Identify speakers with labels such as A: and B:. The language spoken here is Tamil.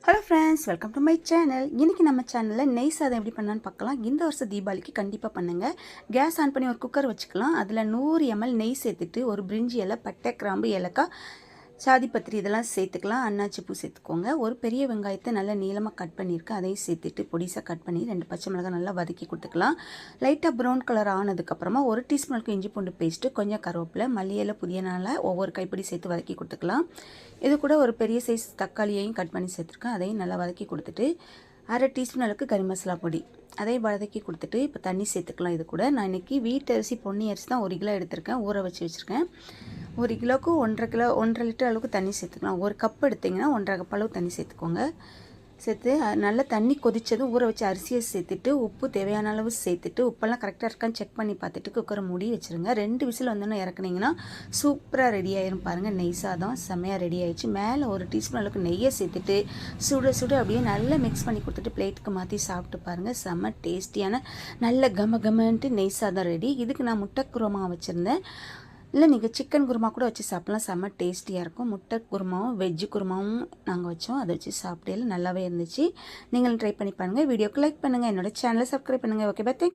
A: Hello friends, welcome to my channel. இன்றைக்கி நம்ம சேனலில் நெய் சாதம் எப்படி பண்ணலான்னு பார்க்கலாம். இந்த வருஷம் தீபாவளிக்கு கண்டிப்பாக பண்ணுங்கள். கேஸ் ஆன் பண்ணி ஒரு குக்கர் வச்சுக்கலாம். அதில் 100 ml நெய் சேர்த்துட்டு ஒரு பிரிஞ்சி இலை, பட்டை, கிராம்பு, ஏலக்காய், சாதிப்பத்திரி இதெல்லாம் சேர்த்துக்கலாம். அன்னாச்சி பூ சேர்த்துக்கோங்க. ஒரு பெரிய வெங்காயத்தை நல்லா நீளமாக கட் பண்ணியிருக்கேன். அதையும் சேர்த்துட்டு பொடிசாக கட் பண்ணி 2 பச்சை மிளகாய் நல்லா வதக்கி கொடுத்துக்கலாம். லைட்டாக ப்ரௌன் கலர் ஆனதுக்கப்புறமா 1 டீஸ்பூனுக்கு இஞ்சி பூண்டு பேஸ்ட்டு, கொஞ்சம் கருவேப்பிலை, மல்லி இலை, புதினால ஒவ்வொரு கைப்பிடி சேர்த்து வதக்கி கொடுத்துக்கலாம். இது கூட ஒரு பெரிய சைஸ் தக்காளியையும் கட் பண்ணி சேர்த்துருக்கேன். அதையும் நல்லா வதக்கி கொடுத்துட்டு 1/2 டீஸ்பூன் அளவுக்கு கறி மசாலா பொடி அதையும் வதக்கி கொடுத்துட்டு இப்போ தண்ணி சேர்த்துக்கலாம். இது கூட நான் இன்றைக்கி வீட்டு அரிசி, பொன்னி அரிசி தான் 1 கிலோ எடுத்திருக்கேன். ஊற வச்சுருக்கேன். 1 கிலோவுக்கு 1.5 லிட்டர் அளவுக்கு தண்ணி சேர்த்துக்கலாம். 1 கப் எடுத்திங்கன்னா 1.5 கப் அளவு தண்ணி சேர்த்துக்கோங்க. சேர்த்து நல்லா தண்ணி கொதித்ததும் ஊற வச்சு அரிசியை சேர்த்துட்டு உப்பு தேவையான அளவு சேர்த்துட்டு உப்பெல்லாம் கரெக்டாக இருக்கான்னு செக் பண்ணி பார்த்துட்டு குக்கரை மூடி வச்சுருங்க. 2 விசில் வந்தோன்னே இறக்குனீங்கன்னா சூப்பராக ரெடி ஆயிரும். பாருங்கள், நெய் சாதம் செம்மையாக ரெடி ஆயிடுச்சு. மேலே 1 டீஸ்பூன் அளவுக்கு நெய்யை சேர்த்துட்டு சுட சுட அப்படியே நல்லா மிக்ஸ் பண்ணி கொடுத்துட்டு பிளேட்டுக்கு மாற்றி சாப்பிட்டு பாருங்கள். செம்ம டேஸ்டியான நல்ல கமன்ட்டு நெய் சாதம் ரெடி. இதுக்கு நான் முட்டை குருமா வச்சுருந்தேன். இல்லை, நீங்கள் சிக்கன் குருமா கூட வச்சு சாப்பிட்லாம். செம்ம டேஸ்டியாக இருக்கும். முட்டை குருமாவும் வெஜ்ஜு குருமாவும் நாங்கள் வச்சோம். அதை வச்சு சாப்பிட்டே நல்லாவே இருந்துச்சு. நீங்களும் ட்ரை பண்ணி பாருங்கள். வீடியோக்கு லைக் பண்ணுங்கள். என்னோடய சேனலை சப்ஸ்கிரைப் பண்ணுங்கள். Okay, by.